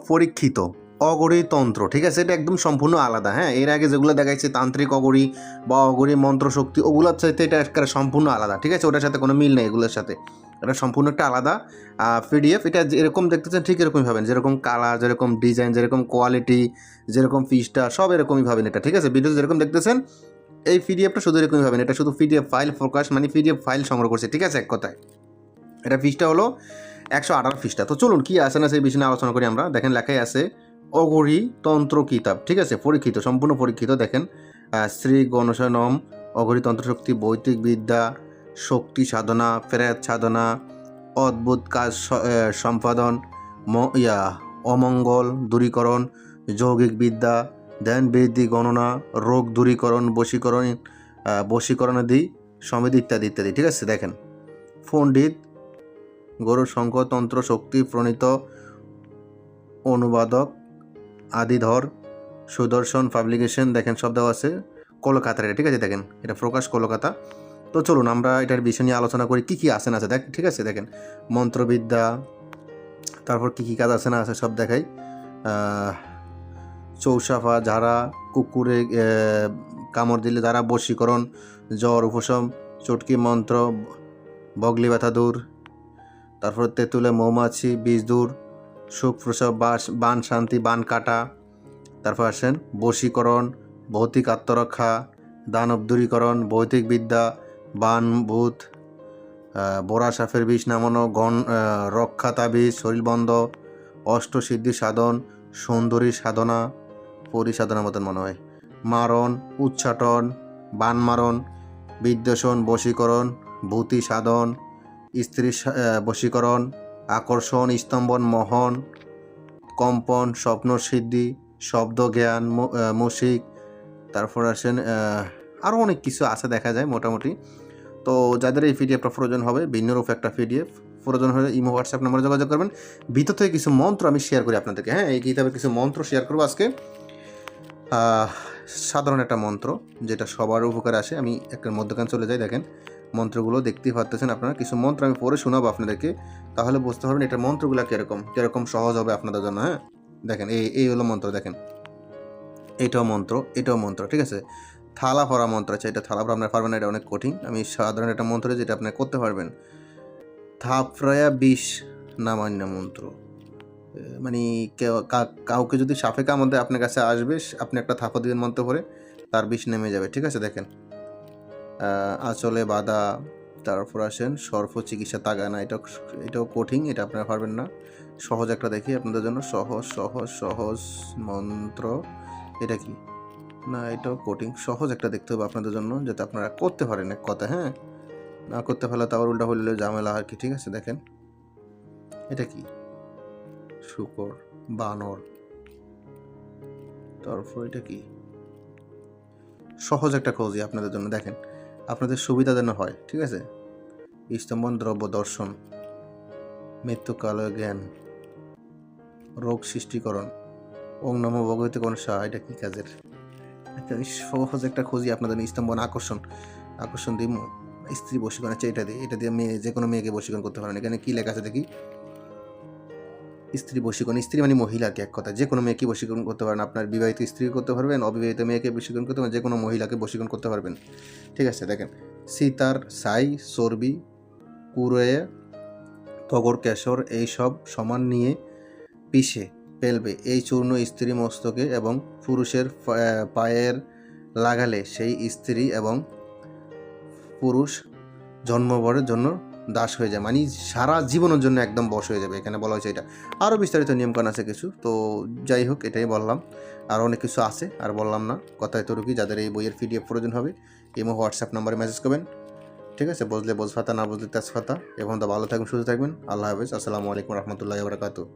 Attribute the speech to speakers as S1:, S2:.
S1: পরীক্ষিত অঘরী তন্ত্র, ঠিক আছে? এটা একদম সম্পূর্ণ আলাদা। হ্যাঁ, এর আগে যেগুলো দেখাইছে তান্ত্রিক অঘরী বা অঘরী মন্ত্রশক্তি, ওগুলোর চাইতে এটা একটা সম্পূর্ণ আলাদা, ঠিক আছে? ওটার সাথে কোনো মিল নেই এগুলোর সাথে। এটা সম্পূর্ণ একটা আলাদা পিডিএফ। এটা যেরকম দেখতেছেন ঠিক এরকমই পাবেন, যেরকম কালার, যেরকম ডিজাইন, যেরকম কোয়ালিটি, যেরকম ফিসটা, সব এরকমই পাবেন এটা, ঠিক আছে? ভিডিও যেরকম দেখতেছেন এই পিডিএফটা শুধু এরকমই পাবেন। এটা শুধু পিডিএফ ফাইল ফোকাস, মানে পিডিএফ ফাইল সংগ্রহ করছে, ঠিক আছে? এক কথায় এটা ফিসটা হলো 118 পৃষ্ঠা। তো চলুন কি আছে না সেই বিষয়ে আলোচনা করি আমরা। দেখেন লেখাই আছে অঘরী তন্ত্র কিতাব, ঠিক আছে? পরীক্ষিত, সম্পূর্ণ পরীক্ষিত। দেখেন শ্রী গণেশনম অঘরী তন্ত্রশক্তি, বৈদিক বিদ্যা, শক্তি সাধনা, প্রেত সাধনা, অদ্ভুত কাজ সম্পাদন, অমঙ্গল দূরীকরণ, যৌগিক বিদ্যা, ধ্যান বৃদ্ধি, গণনা, রোগ দূরীকরণ, বশীকরণাদি, সমিতি ইত্যাদি ইত্যাদি, ঠিক আছে? দেখেন পণ্ডিত গৌরশঙ্খ তন্ত্র শক্তি প্রণীত, অনুবাদক আদিধর সুদর্শন পাবলিকেশন, দেখেন সব দেওয়া আছে কলকাতার এটা, ঠিক আছে? দেখেন এটা প্রকাশ কলকাতা। তো চলুন আমরা এটার বিষয় নিয়ে আলোচনা করি, কী কী আছে না আছে দেখ, ঠিক আছে? দেখেন মন্ত্রবিদ্যা, তারপর কী কী কাজ আছে না আছে সব দেখাই। চৌসাফা, যারা কুকুরে কামড় দিলে যারা, বশীকরণ, জ্বর উপশম, চটকি মন্ত্র, বগলি ব্যথা দূর, তারপর তেঁতুলে মৌমাছি বীজ দূর, সুখ প্রসব, বান শান্তি, বান কাটা, তারপর আসেন বশীকরণ, ভৌতিক আত্মরক্ষা, দানব দূরীকরণ, ভৌতিক বিদ্যা, বান ভূত, বোরা সাপের বিষ নামানো, রক্ষা তাবিজ, শরীরবন্ধ, অষ্টসিদ্ধি সাধন, সুন্দরী সাধনা, পরিসাধনার মতন মনে হয়, মারণ, উচ্চাটন, বান মারণ, বিদ্বেষণ, বশীকরণ, ভূতি সাধন, স্ত্রী বশীকরণ, আকর্ষণ, স্তম্ভন, মোহন, কম্পন, স্বপ্ন সিদ্ধি, শব্দ জ্ঞান, মুশিক, তারপর আসেন আরও অনেক কিছু আছে দেখা যায় মোটামুটি। তো যাদের এই পিডিএফটা প্রয়োজন হবে, ভিন্নরূপ একটা পিডিএফ প্রয়োজন হলে ইমো হোয়াটসঅ্যাপ নম্বরে যোগাযোগ করবেন। ভিতর থেকে কিছু মন্ত্র আমি শেয়ার করি আপনাদেরকে। হ্যাঁ, এই কিতাবের কিছু মন্ত্র শেয়ার করবো আজকে। সাধারণ একটা মন্ত্র যেটা সবার উপকারে আসে। আমি একটা মধ্যখান চলে যাই। দেখেন মন্ত্রগুলো দেখতেই পাচ্ছেন আপনারা। কিছু মন্ত্র আমি পড়ে শোনাবো আপনাদেরকে, তাহলে বুঝতে পারবেন এটা মন্ত্রগুলো কীরকম সহজ হবে আপনাদের জন্য। হ্যাঁ, দেখেন এই হলো মন্ত্র। দেখেন এটাও মন্ত্র, ঠিক আছে? থালা ভরা মন্ত্র আছে। এটা থালা ভরা আপনারা পারবেন না, এটা অনেক কঠিন। আমি সাধারণ একটা মন্ত্র যেটা আপনারা করতে পারবেন। থাপড়ায়া বিষ নামান্য মন্ত্র, মানে কাউকে যদি সাপে কামড় দেয় আপনার কাছে আসবে, আপনি একটা থাপা দিবেন মন্ত্র করে, তার বিষ নেমে যাবে, ঠিক আছে? দেখেন আঁচলে বাঁধা, তারপর আসেন সর্প চিকিৎসা তাগানা, এটাও কঠিন, এটা আপনারা পারবেন না। সহজ একটা দেখি আপনাদের জন্য, সহজ মন্ত্র। এটা কি না, এটাও কঠিন। সহজ একটা দেখতে হবে আপনাদের জন্য, যাতে আপনারা করতে পারেন এক কথা। হ্যাঁ, না করতে পারলে তাও উল্টা হইলে ঝামেলা আর কি, ঠিক আছে? দেখেন এটা কি, শুকর, বানর, তারপর এটা কি, সহজ একটা খোঁজই আপনাদের জন্য। দেখেন আপনাদের সুবিধা যেন হয়, ঠিক আছে? স্তম্ভন দ্রব্য দর্শন, মৃত্যুকাল জ্ঞান, রোগ সৃষ্টিকরণ, ওং নমো ভগবতে গণেশা। এটা কি কাজের? একটা সহজ একটা খুঁজি আপনাদের। স্তম্ভন আকর্ষণ দিই, স্ত্রী বশীকরণ। আচ্ছা, এটা দিয়ে মেয়ে, যে কোনো মেয়েকে বশীকরণ করতে পারেন। এখানে কি লেখা আছে দেখি, স্ত্রী বশীকরণ, স্ত্রী মানে মহিলাকে, এক কথা যে কোনো মেয়েকে বশীকরণ করতে পারেন। আপনার বিবাহিত স্ত্রী করতে পারবেন, অবিবাহিত মেয়েকে বশীকরণ করতে পারবেন, যে কোনো মহিলাকে বশীকরণ করতে পারবেন, ঠিক আছে? দেখেন সীতার ছাই, চর্বি, কুড়ে, তগর, কেশর এইসব সমান নিয়ে পিষে ফেলবে। এই চূর্ণ স্ত্রী মস্তকে এবং পুরুষের পায়ের লাগালে সেই স্ত্রী এবং পুরুষ জন্মভরের জন্য দাস হয়ে যায়, মানে সারা জীবনের জন্য একদম বশ হয়ে যাবে। এখানে বলা হয়েছে এটা। আরও বিস্তারিত নিয়মকানুন আছে কিছু, তো যাই হোক এটাই বললাম। আর অনেক কিছু আছে, আর বললাম না। কথায় তরুকি, যাদের এই বইয়ের পিডিএফ প্রয়োজন হবে ইমো হোয়াটসঅ্যাপ নাম্বারে মেসেজ করবেন, ঠিক আছে? বুঝলে বোঝফাতা, না বুঝলে তেজফাতা। এবং তো ভালো থাকবেন, সুস্থ থাকবেন। আল্লাহ হাফেজ। আসসালামু আলাইকুম রহমতুল্লাহি ওয়া বারাকাতুহু।